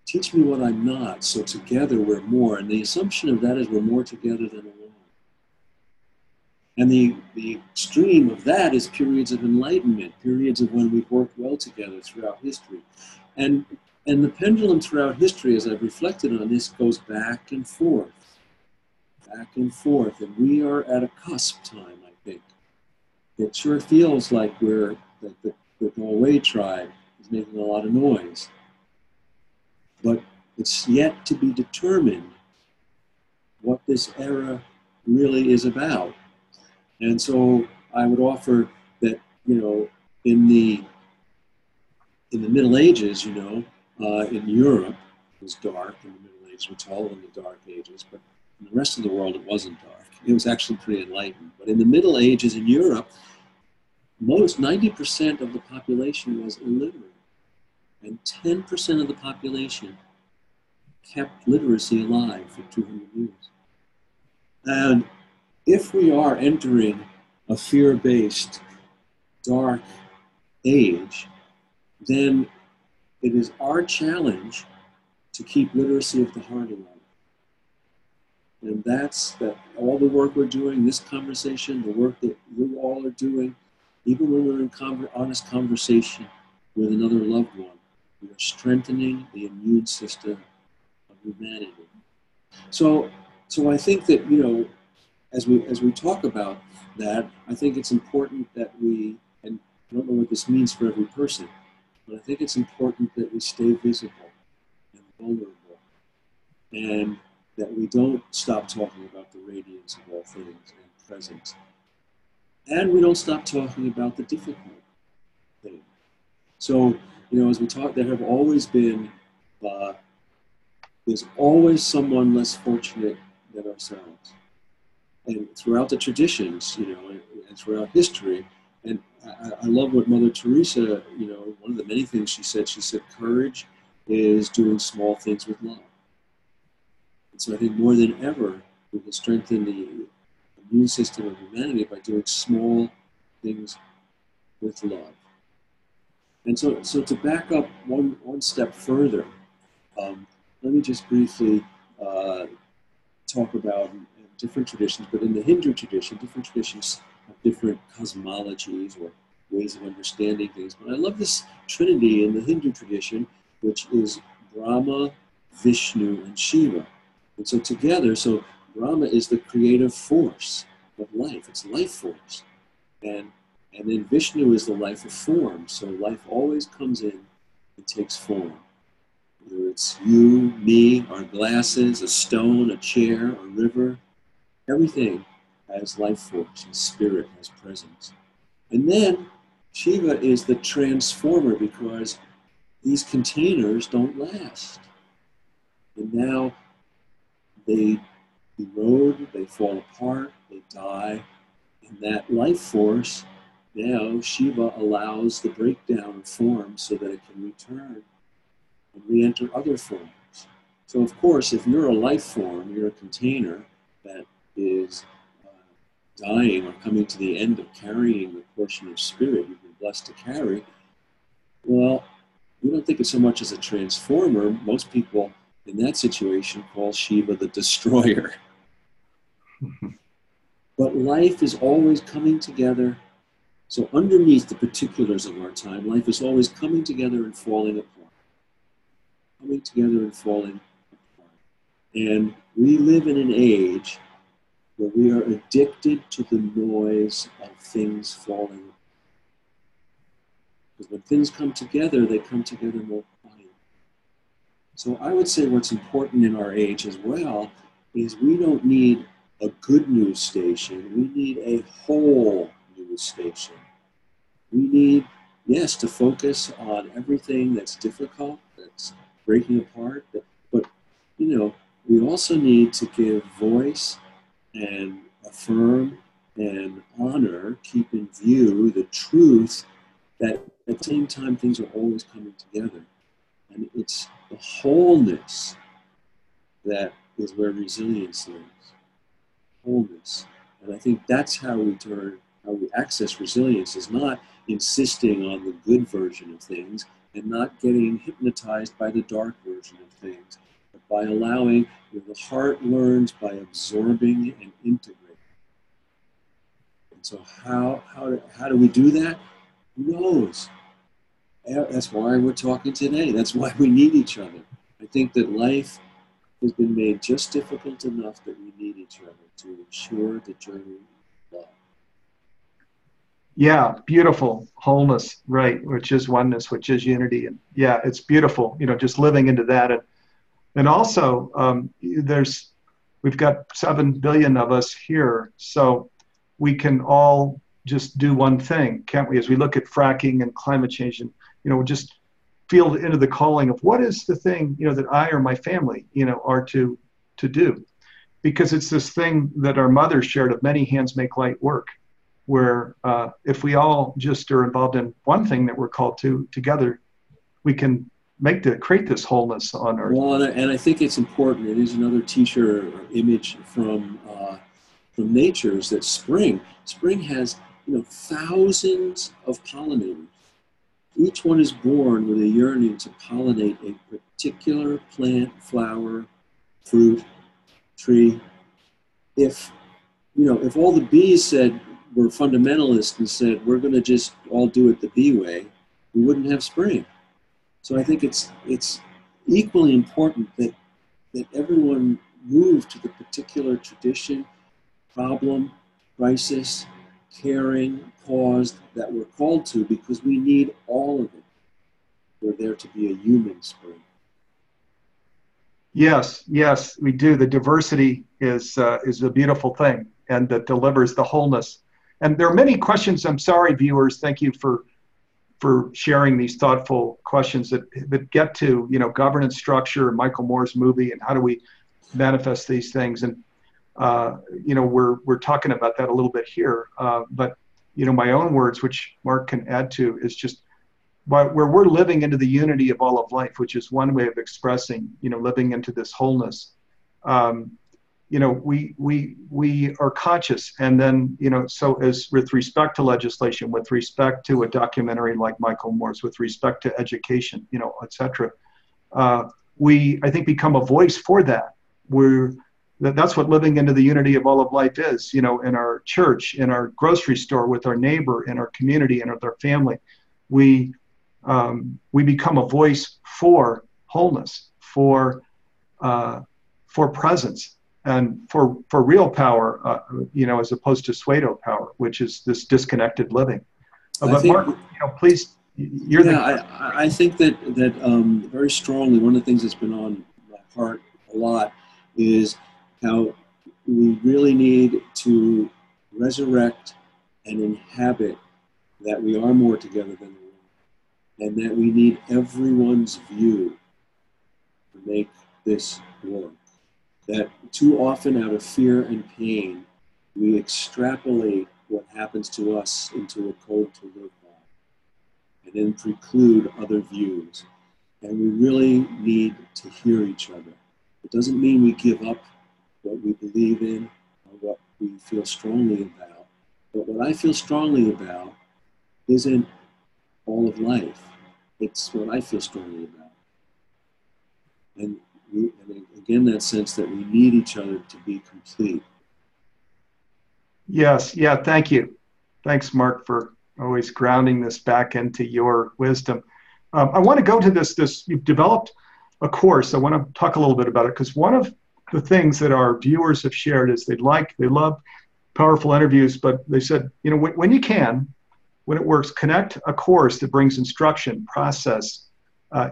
Teach me what I'm not, so together we're more. And the assumption of that is we're more together than alone. And the extreme of that is periods of enlightenment, periods of when we've worked well together throughout history. And the pendulum throughout history, as I've reflected on this, goes back and forth. Back and forth. And we are at a cusp time, I think. It sure feels like the go-away tribe is making a lot of noise. But it's yet to be determined what this era really is about. And so I would offer that, in the Middle Ages, in Europe, it was dark in the Middle Ages. It's all in the Dark Ages, but in the rest of the world, it wasn't dark. It was actually pretty enlightened. But in the Middle Ages in Europe, 90% of the population was illiterate, and 10% of the population kept literacy alive for 200 years. And if we are entering a fear-based dark age, then it is our challenge to keep literacy of the heart alive. And that's all the work we're doing, this conversation, the work that you all are doing, even when we're in honest conversation with another loved one, we are strengthening the immune system of humanity. So I think that, as we talk about that, I think it's important that we, and I don't know what this means for every person, but I think it's important that we stay visible and vulnerable, and that we don't stop talking about the radiance of all things and presence. And we don't stop talking about the difficult thing. So, as we talk, there have always been, there's always someone less fortunate than ourselves. And throughout the traditions, and throughout history, and I love what Mother Teresa, one of the many things she said, courage is doing small things with love. And so I think more than ever, we can strengthen the immune system of humanity by doing small things with love. And so to back up one step further, let me just briefly talk about different traditions, but in the Hindu tradition, different traditions have different cosmologies or ways of understanding things. But I love this trinity in the Hindu tradition, which is Brahma, Vishnu, and Shiva. And so together, Brahma is the creative force of life. It's life force. And then Vishnu is the life of form. So life always comes in and takes form. Whether it's you, me, our glasses, a stone, a chair, a river, everything has life force, and spirit has presence. And then Shiva is the transformer, because these containers don't last. And now they erode, they fall apart, they die. And that life force, now Shiva allows the breakdown of form so that it can return and re-enter other forms. So of course, if you're a life form, you're a container that is dying or coming to the end of carrying the portion of spirit you've been blessed to carry, well, we don't think of so much as a transformer. Most people in that situation call Shiva the destroyer. But life is always coming together. So underneath the particulars of our time, life is always coming together and falling apart. Coming together and falling apart. And we live in an age where we are addicted to the noise of things falling apart. Because when things come together, they come together more quietly. So I would say what's important in our age as well is we don't need a good news station. We need a whole news station. We need, yes, to focus on everything that's difficult, that's breaking apart, but we also need to give voice and affirm and honor, keep in view the truth that at the same time things are always coming together. And it's the wholeness that is where resilience lives. Wholeness. And I think that's how we access resilience, is not insisting on the good version of things and not getting hypnotized by the dark version of things, but by allowing, the heart learns by absorbing and integrating. And so how do we do that? Who knows? That's why we're talking today. That's why we need each other. I think that life has been made just difficult enough that we need each other to ensure the journey of love. Yeah, beautiful. Wholeness, right, which is oneness, which is unity. And yeah, it's beautiful, just living into that. And also, we've got 7 billion of us here. So, we can all just do one thing, can't we? As we look at fracking and climate change, and just feel into the calling of what is the thing that I or my family are to do, because it's this thing that our mother shared of many hands make light work, where if we all just are involved in one thing that we're called to together, we can create this wholeness on earth. Well, and I think it's important. It is another teacher or image from nature is that spring has thousands of pollinators. Each one is born with a yearning to pollinate a particular plant, flower, fruit, tree. If all the bees were fundamentalists and said we're going to just all do it the bee way, we wouldn't have spring. So I think it's equally important that everyone move to the particular tradition, problem, crisis, caring, cause that we're called to, because we need all of it. We're there to be a human spring. Yes, we do. The diversity is a beautiful thing, and that delivers the wholeness. And there are many questions. I'm sorry, viewers. Thank you for sharing these thoughtful questions that get to governance structure and Michael Moore's movie, and how do we manifest these things. And we're talking about that a little bit here. But my own words, which Mark can add to, is just where we're living into the unity of all of life, which is one way of expressing living into this wholeness. We are conscious, and then so as with respect to legislation, with respect to a documentary like Michael Moore's, with respect to education, etc. We, I think, become a voice for that. That's what living into the unity of all of life is. In our church, in our grocery store, with our neighbor, in our community, and with our family, we become a voice for wholeness, for presence, and for real power, as opposed to pseudo power, which is this disconnected living. But Mark, please, I think that very strongly, one of the things that's been on my heart a lot is how we really need to resurrect and inhabit that we are more together than the world, and that we need everyone's view to make this work. That too often, out of fear and pain, we extrapolate what happens to us into a code to live by, and then preclude other views. And we really need to hear each other. It doesn't mean we give up what we believe in or what we feel strongly about. But what I feel strongly about isn't all of life. It's what I feel strongly about. And again, that sense that we need each other to be complete. Yes, thank you. Thanks, Mark, for always grounding this back into your wisdom. I want to go to this. You've developed a course. I want to talk a little bit about it, because one of the things that our viewers have shared is they love powerful interviews, but they said, when you can, when it works, connect a course that brings instruction, process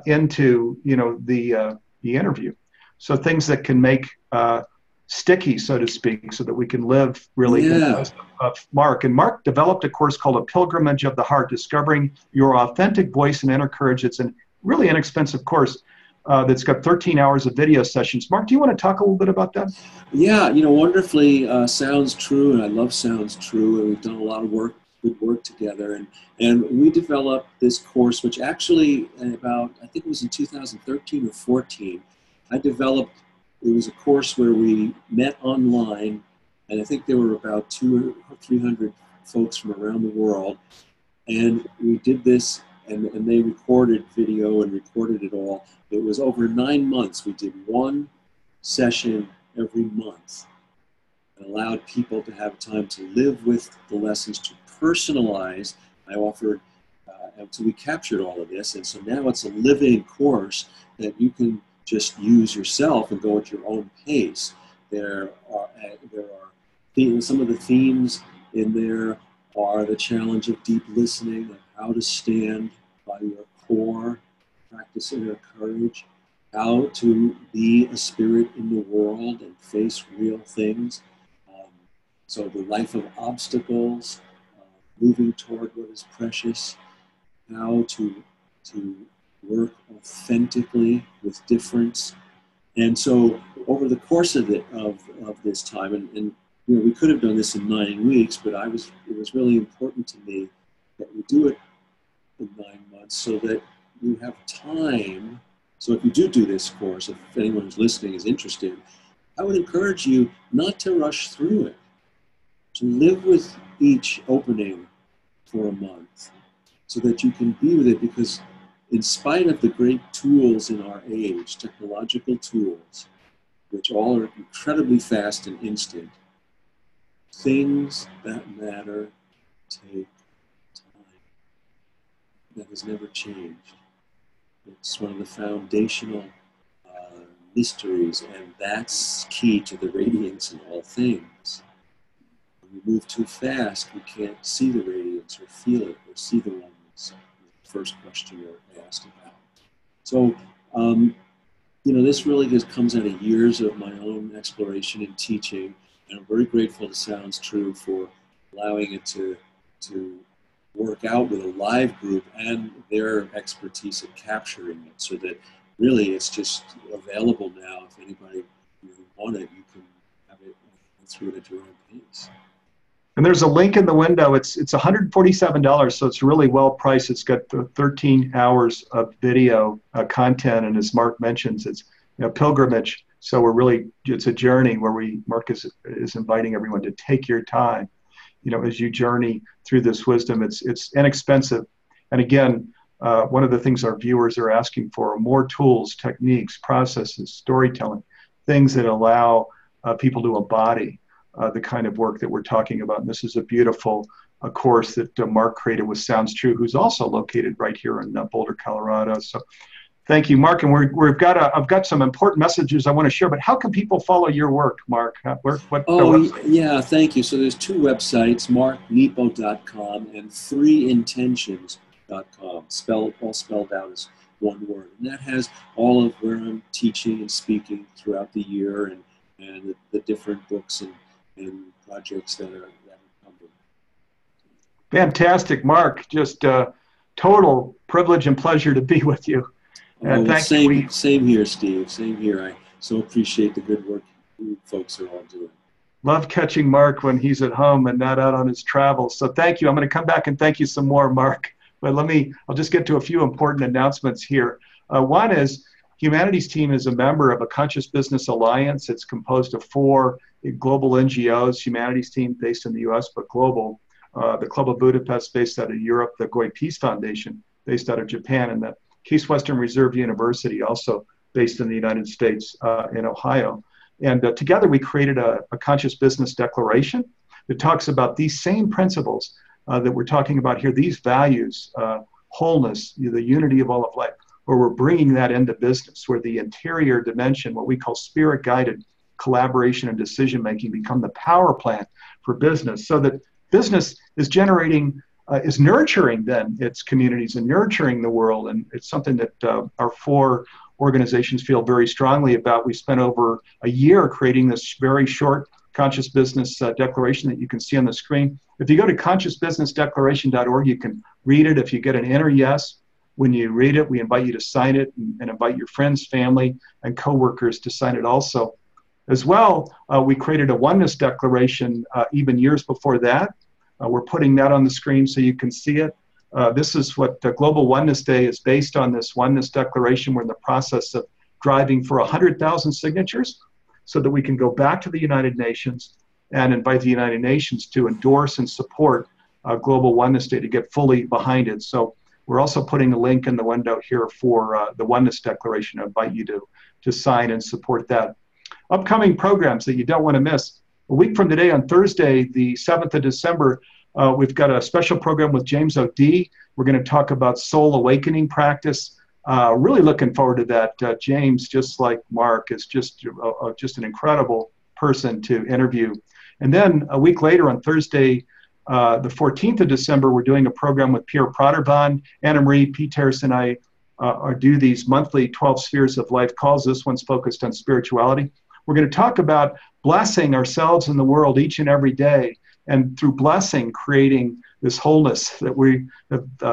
into, the interview. So things that can make sticky, so to speak, so that we can live really in the wisdom of Mark. And Mark developed a course called A Pilgrimage of the Heart, Discovering Your Authentic Voice and Inner Courage. It's a really inexpensive course that's got 13 hours of video sessions. Mark, do you want to talk a little bit about that? Yeah, wonderfully Sounds True, and I love Sounds True, and we've done a lot of good work together. And we developed this course, which actually I think it was in 2013 or 14, it was a course where we met online, and I think there were about 200 or 300 folks from around the world, and we did this, and they recorded video and recorded it all. It was over 9 months. We did one session every month, and allowed people to have time to live with the lessons, to personalize. I offered, until we captured all of this, and so now it's a living course that you can just use yourself and go at your own pace. There are some of the themes in there are the challenge of deep listening, of how to stand by your core, practice inner courage, how to be a spirit in the world and face real things, So the life of obstacles, moving toward what is precious, how to work authentically with difference. And so over the course of this time, and we could have done this in 9 weeks, but it was really important to me that we do it in 9 months so that you have time. So if you do this course, if anyone who's listening is interested, I would encourage you not to rush through it, to live with each opening for a month so that you can be with it, because in spite of the great tools in our age, technological tools, which all are incredibly fast and instant, things that matter take time. That has never changed. It's one of the foundational mysteries, and that's key to the radiance in all things. When we move too fast, we can't see the radiance or feel it or see the oneness. The first question you're asked about. So, this really just comes out of years of my own exploration and teaching, and I'm very grateful to Sounds True for allowing it to work out with a live group and their expertise at capturing it, so that really it's just available now. If anybody want it, you can have it through it at your own pace. And there's a link in the window. It's $147, so it's really well priced. It's got 13 hours of video content, and as Mark mentions, it's pilgrimage. So it's a journey where Mark is inviting everyone to take your time, as you journey through this wisdom. It's inexpensive, and again, one of the things our viewers are asking for are more tools, techniques, processes, storytelling, things that allow people to embody the kind of work that we're talking about. And this is a beautiful course that Mark created with Sounds True, who's also located right here in Boulder, Colorado. So thank you, Mark. And I've got some important messages I want to share, but how can people follow your work, Mark? Yeah, thank you. So there's 2 websites, marknepo.com and 3intentions.com, all spelled out as one word. And that has all of where I'm teaching and speaking throughout the year, and the different books and projects that are coming. Fantastic, Mark. Just total privilege and pleasure to be with you. Same here, Steve. Same here. I so appreciate the good work you folks are all doing. Love catching Mark when he's at home and not out on his travels. So thank you. I'm going to come back and thank you some more, Mark. But I'll just get to a few important announcements here. One is Humanities Team is a member of a Conscious Business Alliance. It's composed of 4 global NGOs, Humanities Team based in the US, but global. The Club of Budapest based out of Europe, the Goy Peace Foundation based out of Japan, and the Case Western Reserve University, also based in the United States in Ohio. And together we created a Conscious Business Declaration that talks about these same principles that we're talking about here, these values, wholeness, the unity of all of life, where we're bringing that into business, where the interior dimension, what we call spirit-guided collaboration and decision-making, become the power plant for business, so that business is nurturing then its communities and nurturing the world. And it's something that our 4 organizations feel very strongly about. We spent over a year creating this very short Conscious Business Declaration that you can see on the screen. If you go to consciousbusinessdeclaration.org, you can read it. If you get an inner yes when you read it, we invite you to sign it, and invite your friends, family, and coworkers to sign it also. As well, we created a Oneness Declaration even years before that. We're putting that on the screen so you can see it. This is what Global Oneness Day is based on, this Oneness Declaration. We're in the process of driving for 100,000 signatures so that we can go back to the United Nations and invite the United Nations to endorse and support Global Oneness Day, to get fully behind it. So we're also putting a link in the window here for the Oneness Declaration. I invite you to sign and support that. Upcoming programs that you don't want to miss. A week from today, on Thursday, the 7th of December, we've got a special program with James O'D. We're going to talk about soul awakening practice. Really looking forward to that. James, just like Mark, is just an incredible person to interview. And then a week later, on Thursday, the 14th of December, we're doing a program with Pierre Praderbahn. Anna Marie, Pete Terrace, and I do these monthly 12 Spheres of Life calls. This one's focused on spirituality. We're going to talk about blessing ourselves and the world each and every day, and through blessing, creating this wholeness that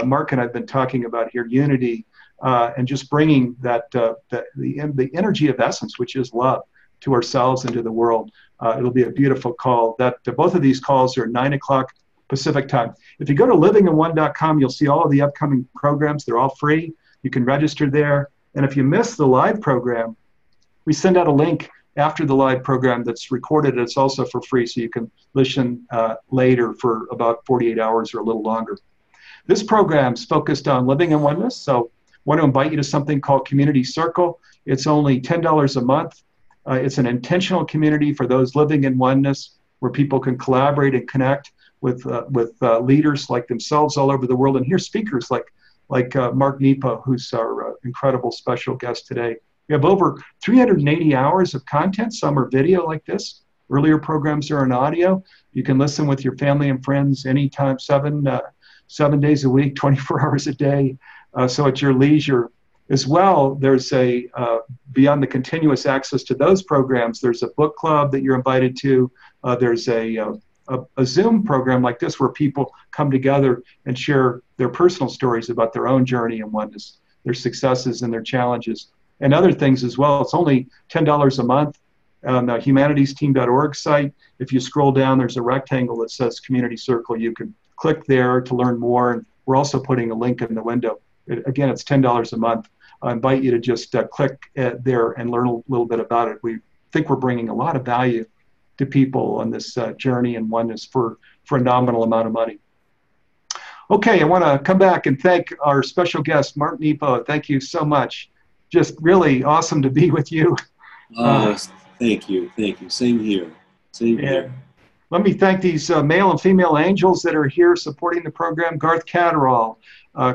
Mark and I have been talking about here, unity, and just bringing the energy of essence, which is love, to ourselves and to the world. It'll be a beautiful call. Both of these calls are 9 o'clock Pacific time. If you go to livinginone.com, you'll see all of the upcoming programs. They're all free. You can register there. And if you miss the live program, we send out a link after the live program that's recorded. It's also for free, so you can listen later for about 48 hours or a little longer. This program's focused on living in oneness, so I want to invite you to something called Community Circle. It's only $10 a month. It's an intentional community for those living in oneness, where people can collaborate and connect with leaders like themselves all over the world, and hear speakers like Mark Nepo, who's our incredible special guest today. We have over 380 hours of content. Some are video like this. Earlier programs are in audio. You can listen with your family and friends anytime, 7 days a week, 24 hours a day. So at your leisure. As well, there's beyond the continuous access to those programs, there's a book club that you're invited to. There's a Zoom program like this where people come together and share their personal stories about their own journey in oneness, their successes and their challenges, and other things as well. It's only $10 a month on the humanitiesteam.org site. If you scroll down, there's a rectangle that says Community Circle. You can click there to learn more, and we're also putting a link in the window. Again, it's $10 a month. I invite you to just click there and learn a little bit about it. We think we're bringing a lot of value to people on this journey in oneness for a nominal amount of money. Okay, I want to come back and thank our special guest, Mark Nepo. Thank you so much. Just really awesome to be with you. Thank you. Same here. Let me thank these male and female angels that are here supporting the program. Garth Catterall,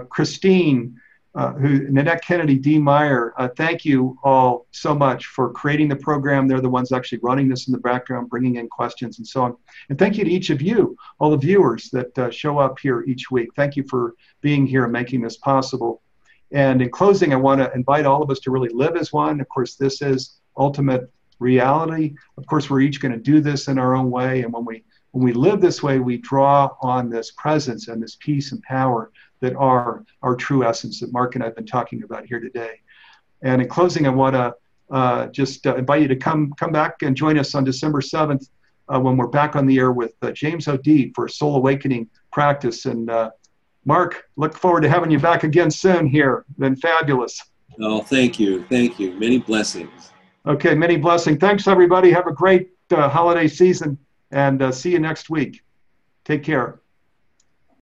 Christine, Nanette Kennedy, Dee Meyer. Thank you all so much for creating the program. They're the ones actually running this in the background, bringing in questions and so on. And thank you to each of you, all the viewers that show up here each week. Thank you for being here and making this possible. And in closing, I want to invite all of us to really live as one. Of course, this is ultimate reality. Of course, we're each going to do this in our own way. And when we live this way, we draw on this presence and this peace and power that are our true essence that Mark and I have been talking about here today. And in closing, I want to just invite you to come back and join us on December 7th when we're back on the air with James O'D for Soul Awakening Practice. And Mark, look forward to having you back again soon here. Been fabulous. Oh, thank you. Many blessings. Okay, many blessings. Thanks, everybody. Have a great holiday season, and see you next week. Take care.